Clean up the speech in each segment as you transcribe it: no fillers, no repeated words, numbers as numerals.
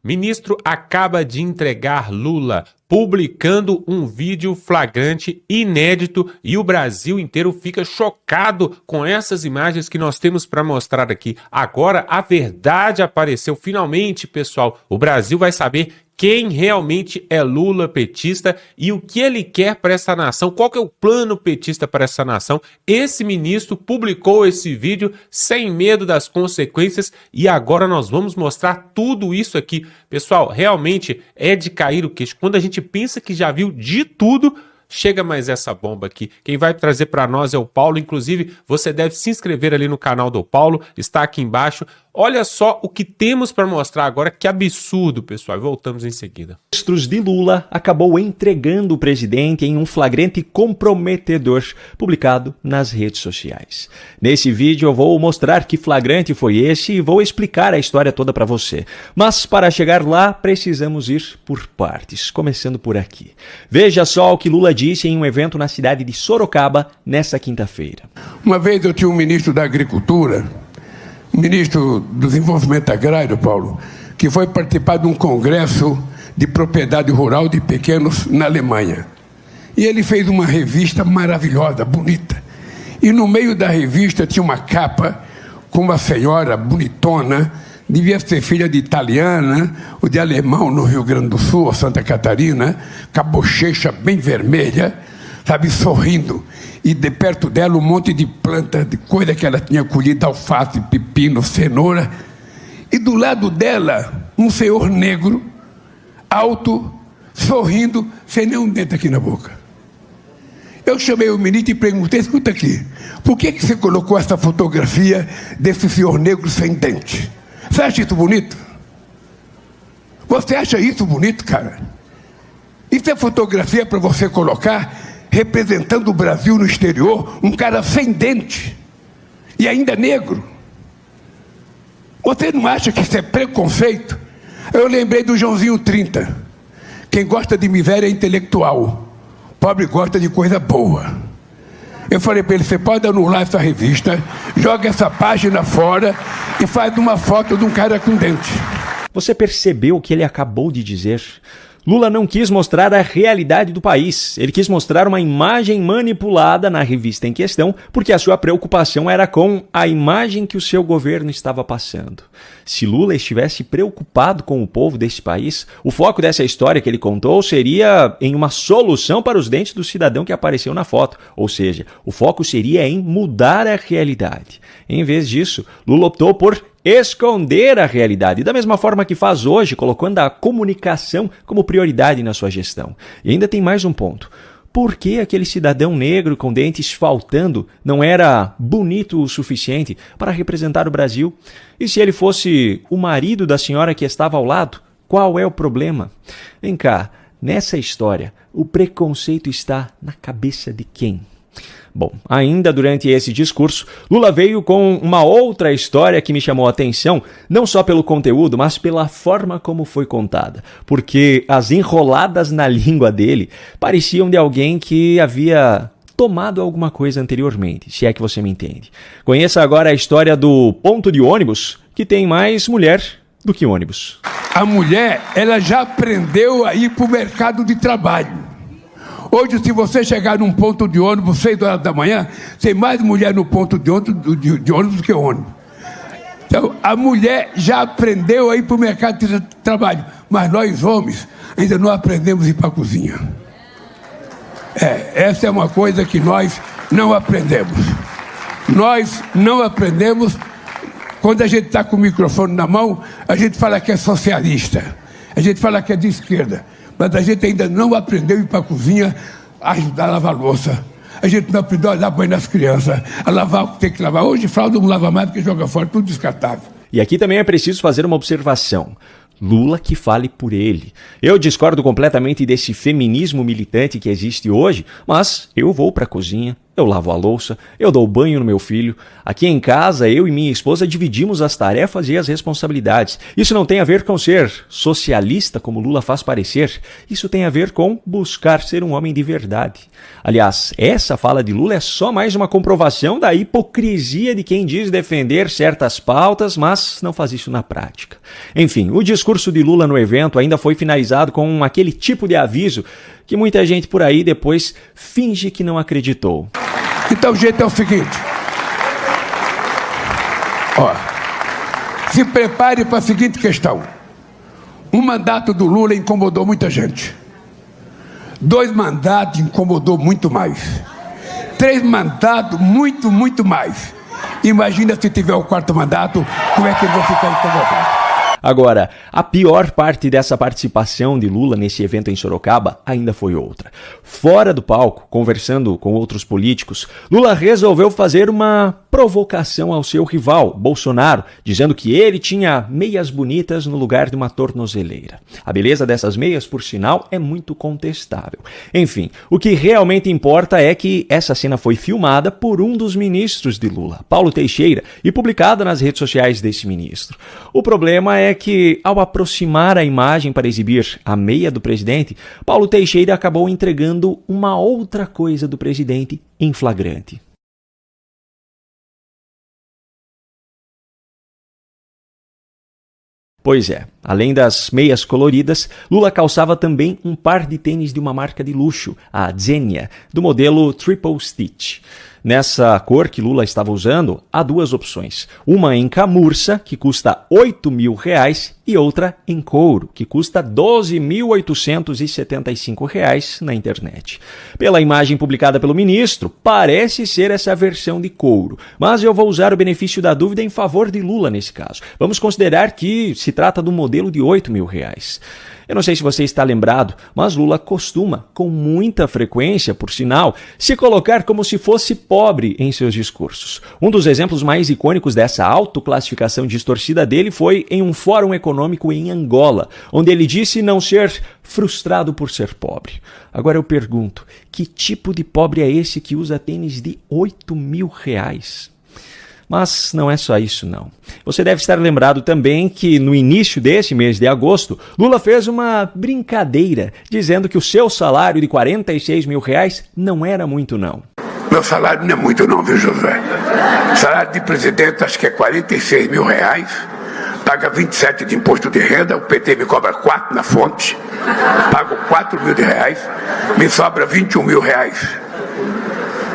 Ministro acaba de entregar Lula, publicando um vídeo flagrante inédito e o Brasil inteiro fica chocado com essas imagens que nós temos para mostrar aqui. Agora a verdade apareceu finalmente, pessoal. O Brasil vai saber quem realmente é Lula petista e o que ele quer para essa nação, qual que é o plano petista para essa nação. Esse ministro publicou esse vídeo sem medo das consequências e agora nós vamos mostrar tudo isso aqui. Pessoal, realmente é de cair o queixo. Quando a gente pensa que já viu de tudo, chega mais essa bomba aqui. Quem vai trazer para nós é o Paulo. Inclusive, você deve se inscrever ali no canal do Paulo, está aqui embaixo. Olha só o que temos para mostrar agora, que absurdo, pessoal. Voltamos em seguida. Ministros de Lula acabou entregando o presidente em um flagrante comprometedor publicado nas redes sociais. Nesse vídeo eu vou mostrar que flagrante foi esse e vou explicar a história toda para você. Mas para chegar lá, precisamos ir por partes, começando por aqui. Veja só o que Lula disse em um evento na cidade de Sorocaba nesta quinta-feira. Uma vez eu tinha um ministro da Agricultura, ministro do Desenvolvimento Agrário, Paulo, que foi participar de um congresso de propriedade rural de pequenos na Alemanha. E ele fez uma revista maravilhosa, bonita. E no meio da revista tinha uma capa com uma senhora bonitona, devia ser filha de italiana ou de alemão no Rio Grande do Sul, ou Santa Catarina, com a bochecha bem vermelha, sabe, sorrindo. E de perto dela um monte de planta, de coisa que ela tinha colhido, alface, pepino, cenoura. E do lado dela, um senhor negro, alto, sorrindo, sem nenhum dente aqui na boca. Eu chamei o ministro e perguntei, escuta aqui, por que você colocou essa fotografia desse senhor negro sem dente? Você acha isso bonito? Você acha isso bonito, cara? Isso é fotografia para você colocar representando o Brasil no exterior, um cara sem dente e ainda negro. Você não acha que isso é preconceito? Eu lembrei do Joãozinho 30. Quem gosta de miséria é intelectual, pobre gosta de coisa boa. Eu falei para ele, você pode anular essa revista, joga essa página fora e faz uma foto de um cara com dente. Você percebeu o que ele acabou de dizer? Lula não quis mostrar a realidade do país. Ele quis mostrar uma imagem manipulada na revista em questão, porque a sua preocupação era com a imagem que o seu governo estava passando. Se Lula estivesse preocupado com o povo desse país, o foco dessa história que ele contou seria em uma solução para os dentes do cidadão que apareceu na foto. Ou seja, o foco seria em mudar a realidade. Em vez disso, Lula optou por esconder a realidade, da mesma forma que faz hoje, colocando a comunicação como prioridade na sua gestão. E ainda tem mais um ponto. Por que aquele cidadão negro com dentes faltando não era bonito o suficiente para representar o Brasil? E se ele fosse o marido da senhora que estava ao lado, qual é o problema? Vem cá, nessa história, o preconceito está na cabeça de quem? Bom, ainda durante esse discurso, Lula veio com uma outra história que me chamou a atenção, não só pelo conteúdo, mas pela forma como foi contada. Porque as enroladas na língua dele pareciam de alguém que havia tomado alguma coisa anteriormente, se é que você me entende. Conheça agora a história do ponto de ônibus, que tem mais mulher do que ônibus. A mulher, ela já aprendeu a ir para o mercado de trabalho. Hoje, se você chegar num ponto de ônibus 6 horas da manhã, tem mais mulher no ponto de ônibus do que ônibus. Então, a mulher já aprendeu a ir para o mercado de trabalho, mas nós, homens, ainda não aprendemos a ir para a cozinha. Essa é uma coisa que nós não aprendemos. Nós não aprendemos. Quando a gente está com o microfone na mão, a gente fala que é socialista, a gente fala que é de esquerda. Mas a gente ainda não aprendeu a ir para a cozinha, a ajudar a lavar a louça. A gente não aprendeu a dar banho nas crianças, a lavar o que tem que lavar. Hoje, fralda não lava mais porque joga fora, tudo descartável. E aqui também é preciso fazer uma observação. Lula que fale por ele. Eu discordo completamente desse feminismo militante que existe hoje, mas eu vou para a cozinha, Eu lavo a louça, eu dou banho no meu filho. Aqui em casa, eu e minha esposa dividimos as tarefas e as responsabilidades. Isso não tem a ver com ser socialista, como Lula faz parecer. Isso tem a ver com buscar ser um homem de verdade. Aliás, essa fala de Lula é só mais uma comprovação da hipocrisia de quem diz defender certas pautas, mas não faz isso na prática. Enfim, o discurso de Lula no evento ainda foi finalizado com aquele tipo de aviso que muita gente por aí depois finge que não acreditou. Então o jeito é o seguinte. Ó, se prepare para a seguinte questão. Um mandato do Lula incomodou muita gente. 2 mandatos incomodou muito mais. 3 mandatos, muito mais. Imagina se tiver o 4º mandato, como é que eles vão ficar incomodados. Agora, a pior parte dessa participação de Lula nesse evento em Sorocaba ainda foi outra. Fora do palco, conversando com outros políticos, Lula resolveu fazer uma provocação ao seu rival, Bolsonaro, dizendo que ele tinha meias bonitas no lugar de uma tornozeleira. A beleza dessas meias, por sinal, é muito contestável. Enfim, o que realmente importa é que essa cena foi filmada por um dos ministros de Lula, Paulo Teixeira, e publicada nas redes sociais desse ministro. O problema é que, ao aproximar a imagem para exibir a meia do presidente, Paulo Teixeira acabou entregando uma outra coisa do presidente em flagrante. Pois é, além das meias coloridas, Lula calçava também um par de tênis de uma marca de luxo, a Xenia, do modelo Triple Stitch. Nessa cor que Lula estava usando, há 2 opções. Uma em camurça, que custa R$8.000, e outra em couro, que custa R$12.875 na internet. Pela imagem publicada pelo ministro, parece ser essa versão de couro, mas eu vou usar o benefício da dúvida em favor de Lula nesse caso. Vamos considerar que se trata do modelo de R$8.000. Eu não sei se você está lembrado, mas Lula costuma, com muita frequência, por sinal, se colocar como se fosse pobre em seus discursos. Um dos exemplos mais icônicos dessa autoclassificação distorcida dele foi em um fórum econômico em Angola, onde ele disse não ser frustrado por ser pobre. Agora eu pergunto, que tipo de pobre é esse que usa tênis de R$8.000? Mas não é só isso, não. Você deve estar lembrado também que no início desse mês de agosto, Lula fez uma brincadeira, dizendo que o seu salário de R$46.000 não era muito, não. Meu salário não é muito não, viu, José? Salário de presidente acho que é R$46.000, paga 27 de imposto de renda, o PT me cobra 4 na fonte, pago R$4.000, me sobra R$21.000.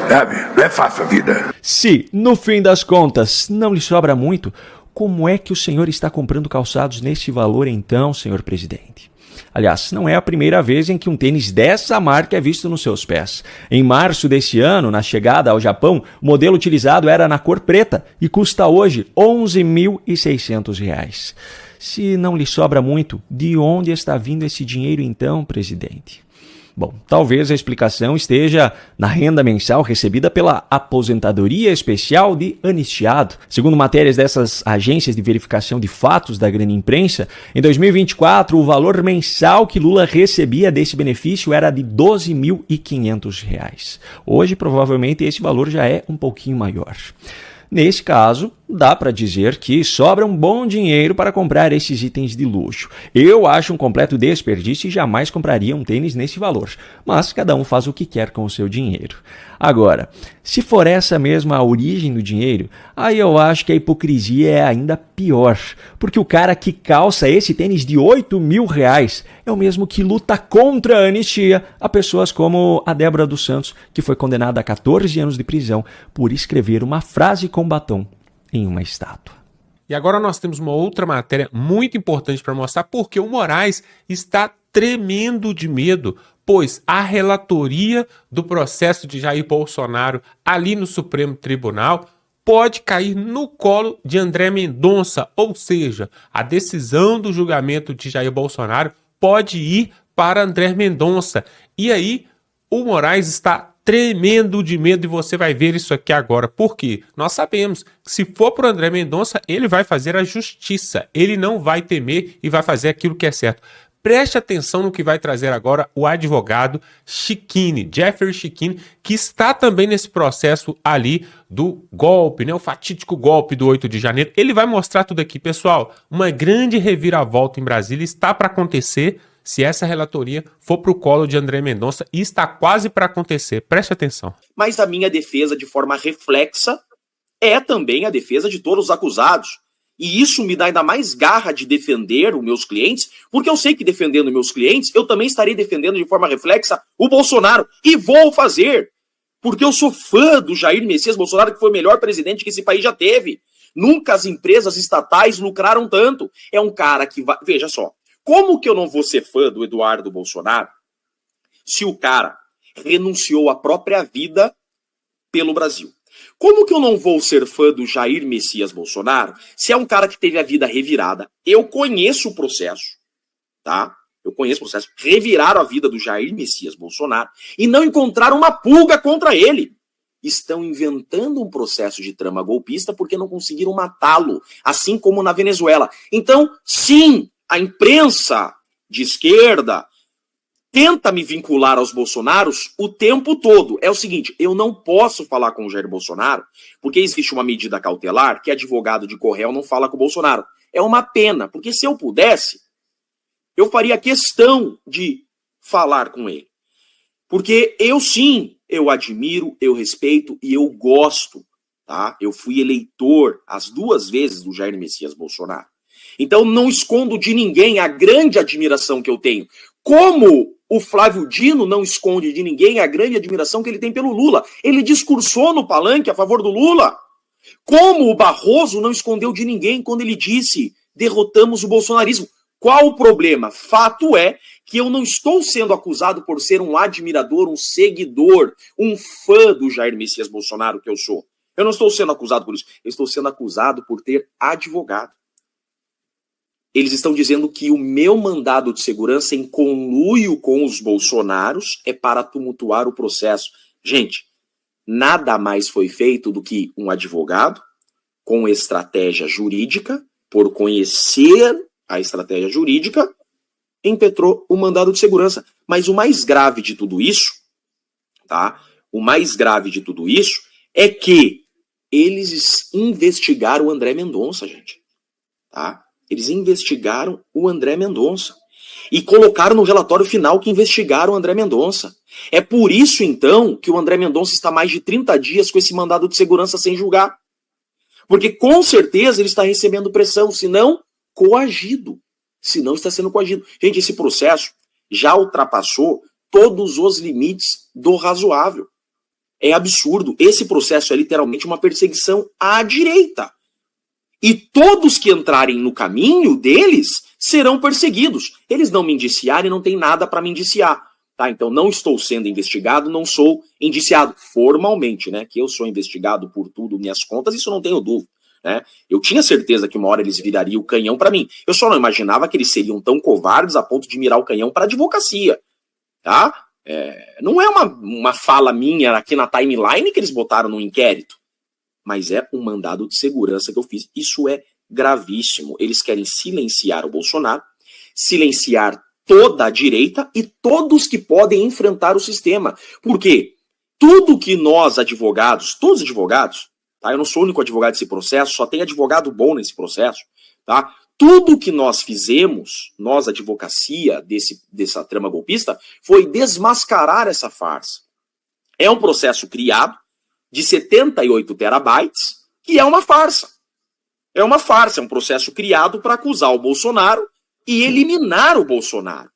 Sabe? Não é fácil a vida. Se, no fim das contas, não lhe sobra muito, como é que o senhor está comprando calçados nesse valor então, senhor presidente? Aliás, não é a primeira vez em que um tênis dessa marca é visto nos seus pés. Em março desse ano, na chegada ao Japão, o modelo utilizado era na cor preta e custa hoje R$11.600. Se não lhe sobra muito, de onde está vindo esse dinheiro então, presidente? Bom, talvez a explicação esteja na renda mensal recebida pela Aposentadoria Especial de Anistiado. Segundo matérias dessas agências de verificação de fatos da grande imprensa, em 2024 o valor mensal que Lula recebia desse benefício era de R$12.500. Hoje, provavelmente, esse valor já é um pouquinho maior. Nesse caso, dá para dizer que sobra um bom dinheiro para comprar esses itens de luxo. Eu acho um completo desperdício e jamais compraria um tênis nesse valor. Mas cada um faz o que quer com o seu dinheiro. Agora, se for essa mesma a origem do dinheiro, aí eu acho que a hipocrisia é ainda pior. Porque o cara que calça esse tênis de R$8.000 é o mesmo que luta contra a anistia a pessoas como a Débora dos Santos, que foi condenada a 14 anos de prisão por escrever uma frase com batom em uma estátua. E agora nós temos uma outra matéria muito importante para mostrar porque o Moraes está tremendo de medo, pois a relatoria do processo de Jair Bolsonaro ali no Supremo Tribunal pode cair no colo de André Mendonça, ou seja, a decisão do julgamento de Jair Bolsonaro pode ir para André Mendonça. E aí o Moraes está tremendo de medo e você vai ver isso aqui agora. Por quê? Nós sabemos que se for para o André Mendonça, ele vai fazer a justiça. Ele não vai temer e vai fazer aquilo que é certo. preste atenção no que vai trazer agora o advogado Chiquini, Jeffrey Chiquini, que está também nesse processo ali do golpe, né? O fatídico golpe do 8 de janeiro. Ele vai mostrar tudo aqui, pessoal. Uma grande reviravolta em Brasília está para acontecer se essa relatoria for para o colo de André Mendonça, e está quase para acontecer. Preste atenção. Mas a minha defesa, de forma reflexa, é também a defesa de todos os acusados. E isso me dá ainda mais garra de defender os meus clientes, porque eu sei que defendendo meus clientes, eu também estarei defendendo de forma reflexa o Bolsonaro. E vou fazer, porque eu sou fã do Jair Messias Bolsonaro, que foi o melhor presidente que esse país já teve. Nunca as empresas estatais lucraram tanto. É um cara que vai... Veja só, como que eu não vou ser fã do Eduardo Bolsonaro se o cara renunciou à própria vida pelo Brasil? Como que eu não vou ser fã do Jair Messias Bolsonaro se é um cara que teve a vida revirada? Eu conheço o processo, tá? Eu conheço o processo. Reviraram a vida do Jair Messias Bolsonaro e não encontraram uma pulga contra ele. Estão inventando um processo de trama golpista porque não conseguiram matá-lo, assim como na Venezuela. Então, sim, a imprensa de esquerda tenta me vincular aos Bolsonaros o tempo todo. É o seguinte, eu não posso falar com o Jair Bolsonaro, porque existe uma medida cautelar que advogado de Correio não fala com o Bolsonaro. É uma pena, porque se eu pudesse, eu faria questão de falar com ele. Porque eu sim, eu admiro, eu respeito e eu gosto, tá? Eu fui eleitor as 2 vezes do Jair Messias Bolsonaro. Então não escondo de ninguém a grande admiração que eu tenho. Como o Flávio Dino não esconde de ninguém a grande admiração que ele tem pelo Lula. Ele discursou no palanque a favor do Lula. Como o Barroso não escondeu de ninguém quando ele disse derrotamos o bolsonarismo. Qual o problema? Fato é que eu não estou sendo acusado por ser um admirador, um seguidor, um fã do Jair Messias Bolsonaro que eu sou. Eu não estou sendo acusado por isso. Eu estou sendo acusado por ter advogado. Eles estão dizendo que o meu mandado de segurança em conluio com os bolsonaros é para tumultuar o processo. Gente, nada mais foi feito do que um advogado com estratégia jurídica, por conhecer a estratégia jurídica, impetrou o mandado de segurança. Mas o mais grave de tudo isso, tá? O mais grave de tudo isso é que eles investigaram o André Mendonça, gente. Tá? Eles investigaram o André Mendonça e colocaram no relatório final que investigaram o André Mendonça. É por isso, então, que o André Mendonça está mais de 30 dias com esse mandado de segurança sem julgar. Porque, com certeza, ele está recebendo pressão, se não coagido. Se não está sendo coagido. Gente, esse processo já ultrapassou todos os limites do razoável. É absurdo. Esse processo é literalmente uma perseguição à direita. E todos que entrarem no caminho deles serão perseguidos. Eles não me indiciaram e não tem nada para me indiciar. Tá? Então não estou sendo investigado, não sou indiciado formalmente, né? Que eu sou investigado por tudo, minhas contas, isso não tenho dúvida. Né? Eu tinha certeza que uma hora eles virariam o canhão para mim. Eu só não imaginava que eles seriam tão covardes a ponto de mirar o canhão para a advocacia. Tá? Não é uma fala minha aqui na timeline que eles botaram no inquérito. Mas é um mandado de segurança que eu fiz. Isso é gravíssimo. Eles querem silenciar o Bolsonaro, silenciar toda a direita e todos que podem enfrentar o sistema. Por quê? Tudo que nós advogados, todos os advogados, tá? Eu não sou o único advogado desse processo, só tem advogado bom nesse processo, tá? Tudo que nós fizemos, nós, advocacia dessa trama golpista, foi desmascarar essa farsa. É um processo criado de 78 terabytes, que é uma farsa. É uma farsa, é um processo criado para acusar o Bolsonaro e eliminar o Bolsonaro.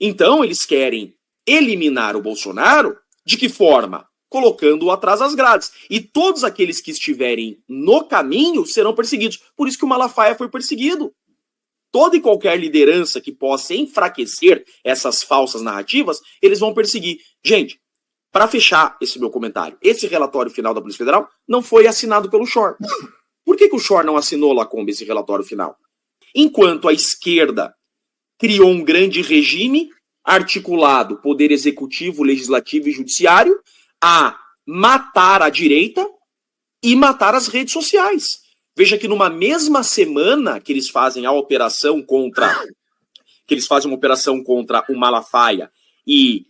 Então, eles querem eliminar o Bolsonaro, de que forma? Colocando-o atrás das grades. E todos aqueles que estiverem no caminho serão perseguidos. Por isso que o Malafaia foi perseguido. Toda e qualquer liderança que possa enfraquecer essas falsas narrativas, eles vão perseguir. Gente, para fechar esse meu comentário, esse relatório final da Polícia Federal não foi assinado pelo Schor. Por que o Schor não assinou, Lacombe, esse relatório final? Enquanto a esquerda criou um grande regime articulado, poder executivo, legislativo e judiciário, a matar a direita e matar as redes sociais. Veja que numa mesma semana que eles fazem a operação contra que eles fazem uma operação contra o Malafaia e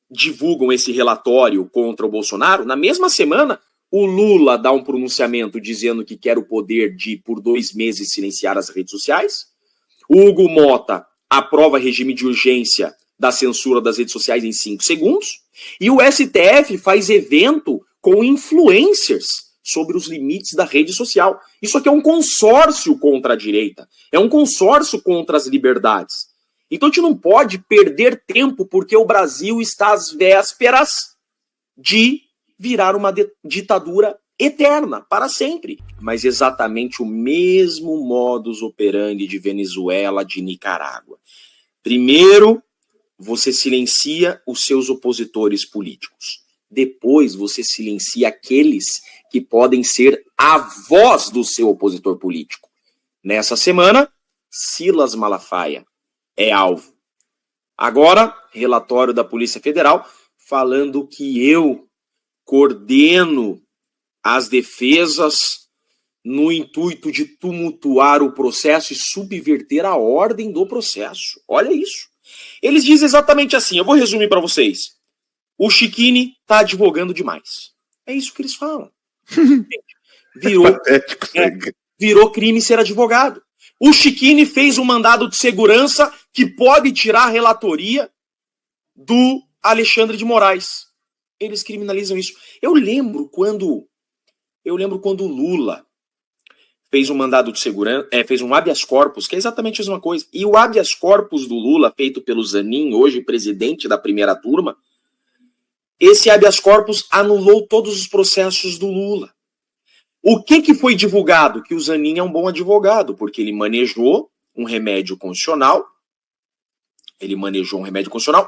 divulgam esse relatório contra o Bolsonaro, na mesma semana o Lula dá um pronunciamento dizendo que quer o poder de, por 2 meses, silenciar as redes sociais. O Hugo Mota aprova regime de urgência da censura das redes sociais em 5 segundos. E o STF faz evento com influencers sobre os limites da rede social. Isso aqui é um consórcio contra a direita. É um consórcio contra as liberdades. Então a gente não pode perder tempo porque o Brasil está às vésperas de virar uma ditadura eterna, para sempre. Mas exatamente o mesmo modus operandi de Venezuela, de Nicarágua. Primeiro, você silencia os seus opositores políticos. Depois, você silencia aqueles que podem ser a voz do seu opositor político. Nessa semana, Silas Malafaia é alvo. Agora, relatório da Polícia Federal falando que eu coordeno as defesas no intuito de tumultuar o processo e subverter a ordem do processo. Olha isso. Eles dizem exatamente assim, eu vou resumir para vocês. O Chiquini tá advogando demais. É isso que eles falam. Virou crime ser advogado. O Chiquini fez um mandado de segurança que pode tirar a relatoria do Alexandre de Moraes. Eles criminalizam isso. Eu lembro quando o Lula fez um mandado de segurança, fez um habeas corpus, que é exatamente a mesma coisa. E o habeas corpus do Lula, feito pelo Zanin, hoje presidente da primeira turma, esse habeas corpus anulou todos os processos do Lula. O que foi divulgado? Que o Zanin é um bom advogado, porque ele manejou um remédio constitucional,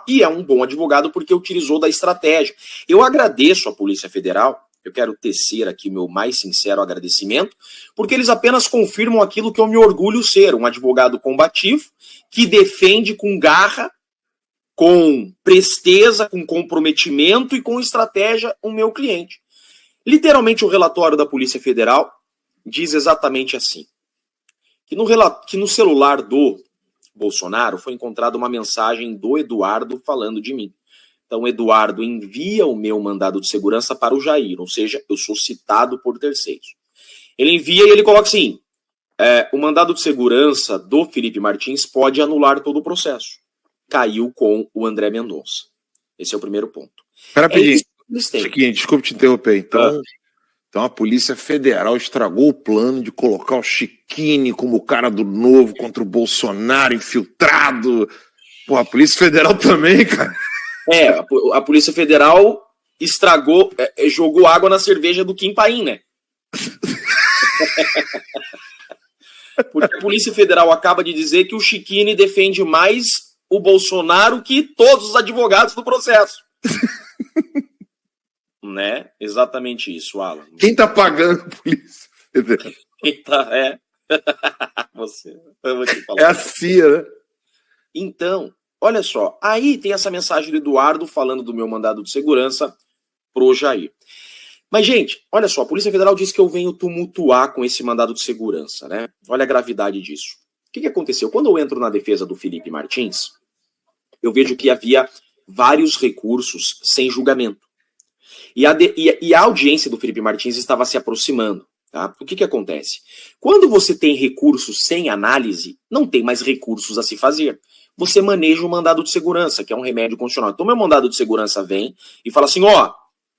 e é um bom advogado porque utilizou da estratégia. Eu agradeço à Polícia Federal, eu quero tecer aqui o meu mais sincero agradecimento, porque eles apenas confirmam aquilo que eu me orgulho ser, um advogado combativo, que defende com garra, com presteza, com comprometimento e com estratégia o meu cliente. Literalmente o relatório da Polícia Federal diz exatamente assim, que no celular do Bolsonaro foi encontrada uma mensagem do Eduardo falando de mim. Então, o Eduardo envia o meu mandado de segurança para o Jair, ou seja, eu sou citado por terceiros. Ele envia e ele coloca assim, o mandado de segurança do Felipe Martins pode anular todo o processo. Caiu com o André Mendonça. Esse é o primeiro ponto. Espera rapidinho, Chiquinho, desculpe te interromper. Então a Polícia Federal estragou o plano de colocar o Chiquini como o cara do Novo contra o Bolsonaro infiltrado. Pô, a Polícia Federal também, cara. A Polícia Federal estragou, jogou água na cerveja do Kim Paim, né? Porque a Polícia Federal acaba de dizer que o Chiquini defende mais o Bolsonaro que todos os advogados do processo. Né? Exatamente isso, Alan. Quem tá pagando a Polícia Federal? Eu vou te falar. É a CIA, né? Então, olha só, aí tem essa mensagem do Eduardo falando do meu mandado de segurança pro Jair. Mas, gente, olha só, a Polícia Federal diz que eu venho tumultuar com esse mandado de segurança, né? Olha a gravidade disso. O que aconteceu? Quando eu entro na defesa do Felipe Martins, eu vejo que havia vários recursos sem julgamento. E a audiência do Felipe Martins estava se aproximando. Tá? O que acontece? Quando você tem recursos sem análise, não tem mais recursos a se fazer. Você maneja o mandado de segurança, que é um remédio constitucional. Então, meu mandado de segurança vem e fala assim,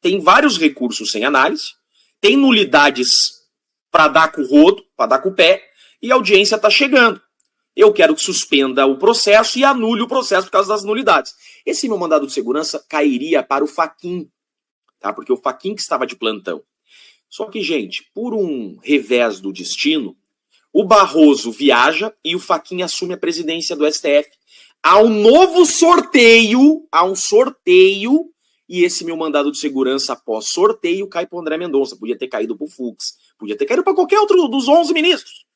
tem vários recursos sem análise, tem nulidades para dar com o rodo, para dar com o pé, e a audiência está chegando. Eu quero que suspenda o processo e anule o processo por causa das nulidades. Esse meu mandado de segurança cairia para o Fachin, tá? Porque o Fachin que estava de plantão. Só que, gente, por um revés do destino, o Barroso viaja e o Fachin assume a presidência do STF. Há um novo sorteio, e esse meu mandado de segurança após sorteio cai para o André Mendonça. Podia ter caído para o Fux, podia ter caído para qualquer outro dos 11 ministros.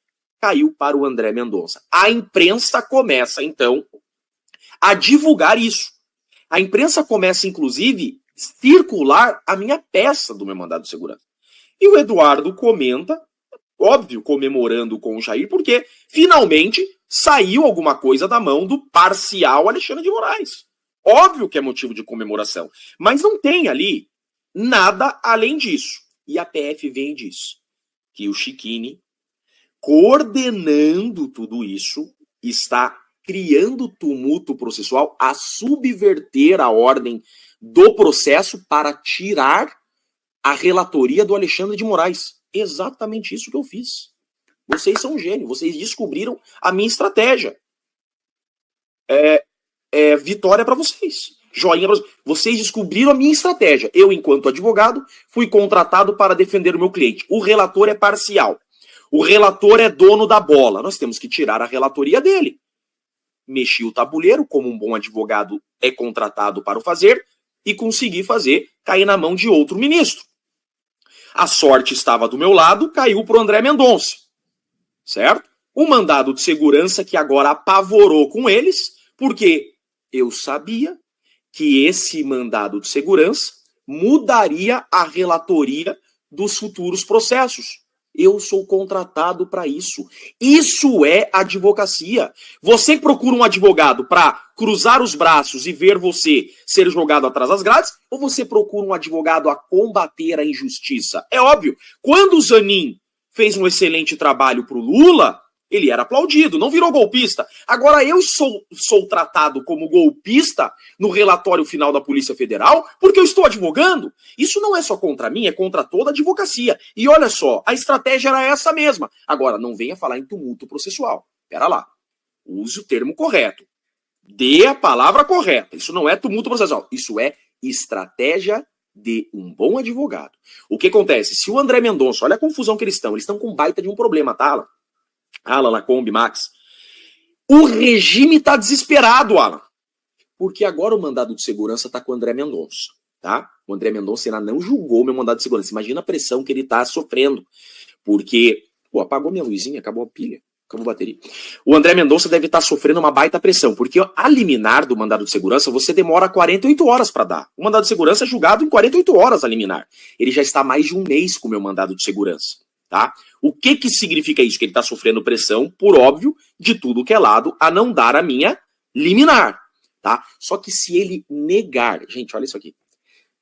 Caiu para o André Mendonça. A imprensa começa, então, a divulgar isso. A imprensa começa, inclusive, circular a minha peça do meu mandado de segurança. E o Eduardo comenta, óbvio, comemorando com o Jair, porque finalmente saiu alguma coisa da mão do parcial Alexandre de Moraes. Óbvio que é motivo de comemoração, mas não tem ali nada além disso. E a PF vem e diz que o Chiquini, coordenando tudo isso, está criando tumulto processual a subverter a ordem do processo para tirar a relatoria do Alexandre de Moraes. Exatamente isso que eu fiz. Vocês são gênios, vocês descobriram a minha estratégia. Vitória para vocês. Joinha para vocês. Vocês descobriram a minha estratégia. Eu, enquanto advogado, fui contratado para defender o meu cliente. O relator é parcial. O relator é dono da bola. Nós temos que tirar a relatoria dele. Mexi o tabuleiro, como um bom advogado é contratado para o fazer, e consegui fazer cair na mão de outro ministro. A sorte estava do meu lado, caiu para o André Mendonça. Certo? Um mandado de segurança que agora apavorou com eles, porque eu sabia que esse mandado de segurança mudaria a relatoria dos futuros processos. Eu sou contratado para isso. Isso é advocacia. Você procura um advogado para cruzar os braços e ver você ser jogado atrás das grades, ou você procura um advogado a combater a injustiça? É óbvio, quando o Zanin fez um excelente trabalho para o Lula, ele era aplaudido, não virou golpista. Agora eu sou tratado como golpista no relatório final da Polícia Federal porque eu estou advogando. Isso não é só contra mim, é contra toda a advocacia. E olha só, a estratégia era essa mesma. Agora, não venha falar em tumulto processual. Pera lá. Use o termo correto. Dê a palavra correta. Isso não é tumulto processual. Isso é estratégia de um bom advogado. O que acontece? Se o André Mendonça, olha a confusão que eles estão com baita de um problema, tá, Alan Lacombe, Max. O regime tá desesperado, Alan. Porque agora o mandado de segurança tá com o André Mendonça, tá? O André Mendonça ainda não julgou meu mandado de segurança. Imagina a pressão que ele tá sofrendo. Porque, apagou minha luzinha, acabou a pilha, acabou a bateria. O André Mendonça deve estar sofrendo uma baita pressão, porque a liminar do mandado de segurança você demora 48 horas para dar. O mandado de segurança é julgado em 48 horas a liminar. Ele já está há mais de um mês com o meu mandado de segurança, tá? O que significa isso? Que ele está sofrendo pressão, por óbvio, de tudo que é lado, a não dar a minha liminar, tá? Só que se ele negar... Gente, olha isso aqui.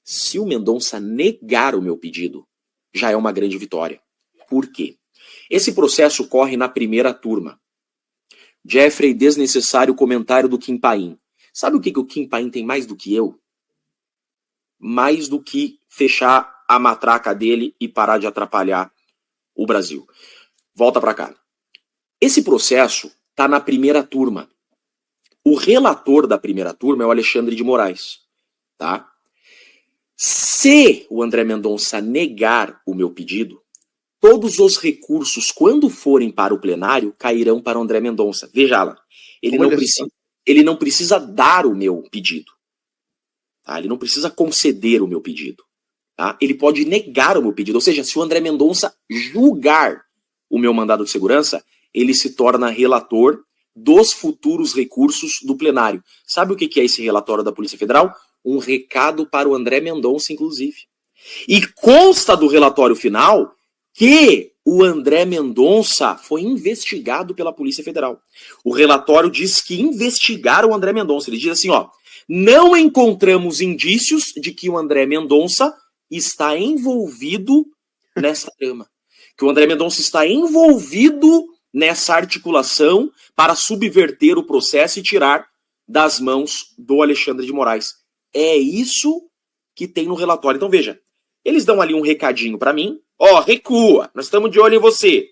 Se o Mendonça negar o meu pedido, já é uma grande vitória. Por quê? Esse processo corre na primeira turma. Jeffrey, desnecessário comentário do Kim Paim. Sabe o que o Kim Paim tem mais do que eu? Mais do que fechar a matraca dele e parar de atrapalhar o Brasil. Volta para cá. Esse processo está na primeira turma. O relator da primeira turma é o Alexandre de Moraes, tá? Se o André Mendonça negar o meu pedido, todos os recursos, quando forem para o plenário, cairão para o André Mendonça. Veja lá, ele não precisa dar o meu pedido, tá? Ele não precisa conceder o meu pedido. Tá? Ele pode negar o meu pedido, ou seja, se o André Mendonça julgar o meu mandado de segurança, ele se torna relator dos futuros recursos do plenário. Sabe o que é esse relatório da Polícia Federal? Um recado para o André Mendonça, inclusive. E consta do relatório final que o André Mendonça foi investigado pela Polícia Federal. O relatório diz que investigaram o André Mendonça. Ele diz assim, não encontramos indícios de que o André Mendonça está envolvido nessa trama. Que o André Mendonça está envolvido nessa articulação para subverter o processo e tirar das mãos do Alexandre de Moraes. É isso que tem no relatório. Então veja, eles dão ali um recadinho para mim. Recua, nós estamos de olho em você.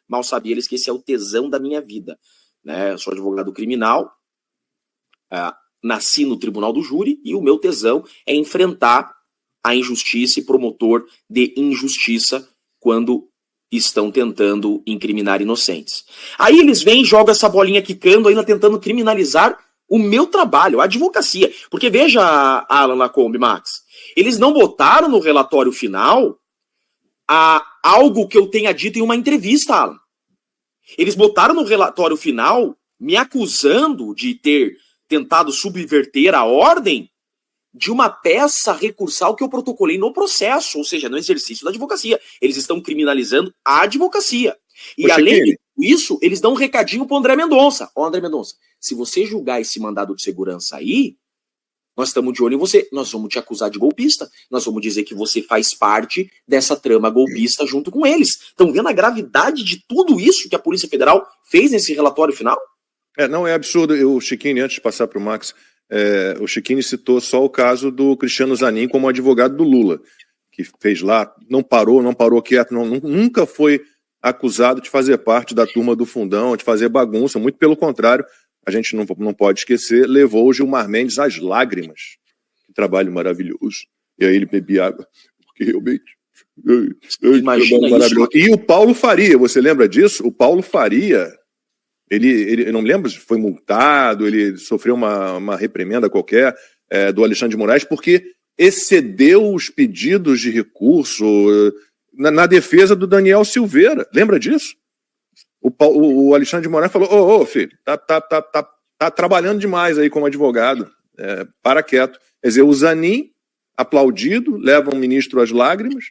Mal sabia eles que esse é o tesão da minha vida, né? Eu sou advogado criminal, nasci no tribunal do júri e o meu tesão é enfrentar a injustiça e promotor de injustiça quando estão tentando incriminar inocentes. Aí eles vêm e jogam essa bolinha quicando, ainda tentando criminalizar o meu trabalho, a advocacia. Porque veja, Alan Lacombe, Max, eles não botaram no relatório final algo que eu tenha dito em uma entrevista, Alan. Eles botaram no relatório final me acusando de ter tentado subverter a ordem de uma peça recursal que eu protocolei no processo, ou seja, no exercício da advocacia. Eles estão criminalizando a advocacia. E além disso, eles dão um recadinho pro André Mendonça. Ó, André Mendonça, se você julgar esse mandado de segurança aí, nós estamos de olho em você, nós vamos te acusar de golpista, nós vamos dizer que você faz parte dessa trama golpista junto com eles. Estão vendo a gravidade de tudo isso que a Polícia Federal fez nesse relatório final? Não, é absurdo. O Chiquini, antes de passar para o Max, o Chiquini citou só o caso do Cristiano Zanin como advogado do Lula, que fez lá, não parou quieto, nunca foi acusado de fazer parte da turma do fundão, de fazer bagunça, muito pelo contrário, a gente não pode esquecer, levou o Gilmar Mendes às lágrimas. Que trabalho maravilhoso. E aí ele bebia água, porque realmente... Imagina maravilhoso. Isso. E o Paulo Faria, você lembra disso? O Paulo Faria... Ele não me lembro se foi multado, ele sofreu uma reprimenda qualquer do Alexandre de Moraes, porque excedeu os pedidos de recurso na defesa do Daniel Silveira. Lembra disso? O Alexandre de Moraes falou, filho, tá trabalhando demais aí como advogado, para quieto. Quer dizer, o Zanin, aplaudido, leva um ministro às lágrimas,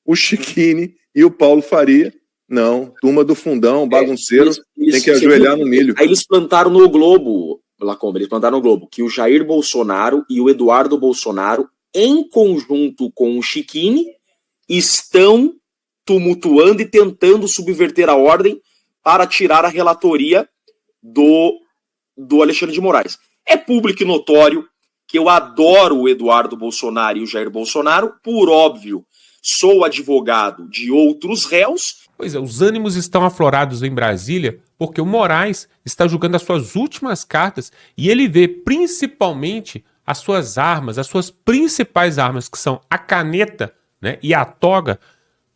o Chiquini e o Paulo Faria, não, turma do fundão, bagunceiro, tem que ajoelhar no milho. Aí eles plantaram no Globo, Lacombe, que o Jair Bolsonaro e o Eduardo Bolsonaro, em conjunto com o Chiquini, estão tumultuando e tentando subverter a ordem para tirar a relatoria do Alexandre de Moraes. É público e notório que eu adoro o Eduardo Bolsonaro e o Jair Bolsonaro, por óbvio, sou advogado de outros réus. Pois é, os ânimos estão aflorados em Brasília porque o Moraes está julgando as suas últimas cartas e ele vê principalmente as suas armas, as suas principais armas, que são a caneta, né, e a toga,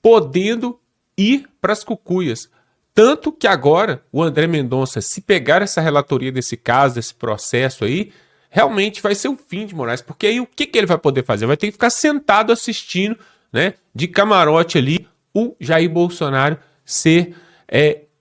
podendo ir para as cucuias. Tanto que agora o André Mendonça, se pegar essa relatoria desse caso, desse processo aí, realmente vai ser o fim de Moraes, porque aí o que ele vai poder fazer? Vai ter que ficar sentado assistindo, né, de camarote ali, o Jair Bolsonaro ser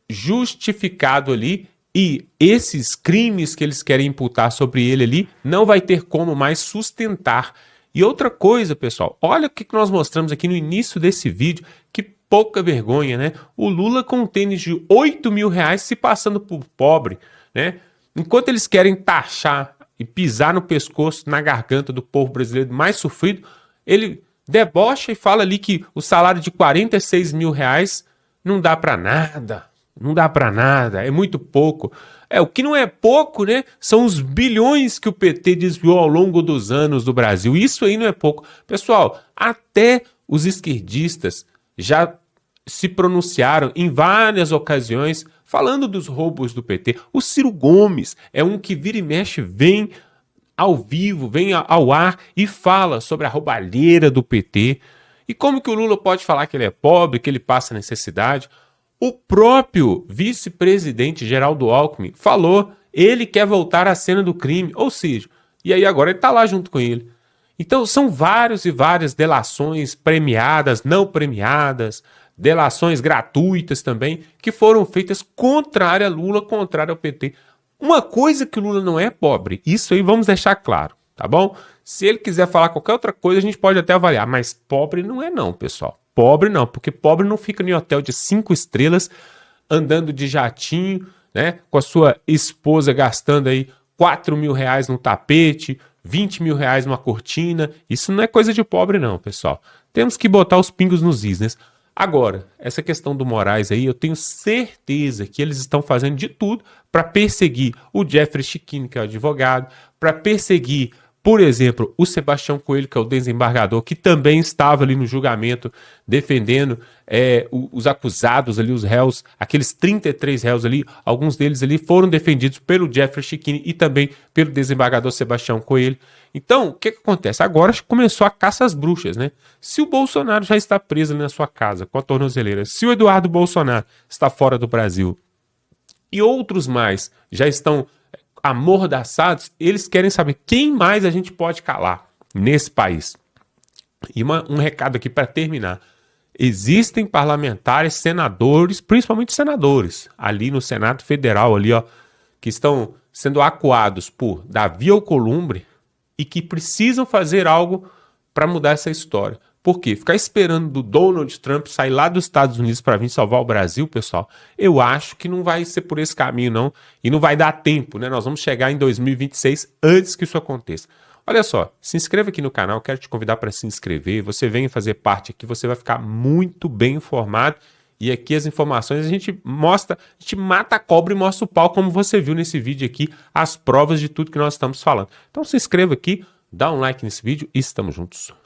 justificado ali, e esses crimes que eles querem imputar sobre ele ali não vai ter como mais sustentar. E outra coisa, pessoal, olha o que nós mostramos aqui no início desse vídeo, que pouca vergonha, né? O Lula com um tênis de R$8.000 se passando por pobre, né? Enquanto eles querem taxar e pisar no pescoço, na garganta do povo brasileiro mais sofrido, ele debocha e fala ali que o salário de R$46.000 não dá para nada, não dá para nada, é muito pouco. O que não é pouco, né, são os bilhões que o PT desviou ao longo dos anos do Brasil. Isso aí não é pouco. Pessoal, até os esquerdistas já se pronunciaram em várias ocasiões falando dos roubos do PT. O Ciro Gomes é um que vira e mexe, vem ao vivo, vem ao ar e fala sobre a roubalheira do PT. E como que o Lula pode falar que ele é pobre, que ele passa necessidade? O próprio vice-presidente Geraldo Alckmin falou, ele quer voltar à cena do crime, ou seja, e aí agora ele está lá junto com ele. Então são vários e várias delações premiadas, não premiadas, delações gratuitas também, que foram feitas contrária a Lula, contrária ao PT. Uma coisa que o Lula não é pobre, isso aí vamos deixar claro, tá bom? Se ele quiser falar qualquer outra coisa, a gente pode até avaliar, mas pobre não é não, pessoal. Pobre não, porque pobre não fica em hotel de 5 estrelas, andando de jatinho, né, com a sua esposa gastando aí R$4.000 no tapete, R$20.000 numa cortina. Isso não é coisa de pobre não, pessoal. Temos que botar os pingos nos is, né? Agora, essa questão do Moraes aí, eu tenho certeza que eles estão fazendo de tudo para perseguir o Jeffrey Chiquini, que é o advogado, para perseguir, por exemplo, o Sebastião Coelho, que é o desembargador, que também estava ali no julgamento defendendo os acusados ali, os réus, aqueles 33 réus ali, alguns deles ali foram defendidos pelo Jeffrey Chiquini e também pelo desembargador Sebastião Coelho. Então, o que acontece? Agora começou a caça às bruxas, né? Se o Bolsonaro já está preso ali na sua casa com a tornozeleira, se o Eduardo Bolsonaro está fora do Brasil e outros mais já estão amordaçados, eles querem saber quem mais a gente pode calar nesse país. E um recado aqui para terminar. Existem parlamentares, senadores, principalmente senadores, ali no Senado Federal, ali, ó, que estão sendo acuados por Davi Alcolumbre, e que precisam fazer algo para mudar essa história. Por quê? Ficar esperando do Donald Trump sair lá dos Estados Unidos para vir salvar o Brasil, pessoal, eu acho que não vai ser por esse caminho, não. E não vai dar tempo, né? Nós vamos chegar em 2026 antes que isso aconteça. Olha só, se inscreva aqui no canal, quero te convidar para se inscrever. Você venha fazer parte aqui, você vai ficar muito bem informado. E aqui as informações a gente mostra, a gente mata a cobra e mostra o pau, como você viu nesse vídeo aqui, as provas de tudo que nós estamos falando. Então se inscreva aqui, dá um like nesse vídeo e estamos juntos.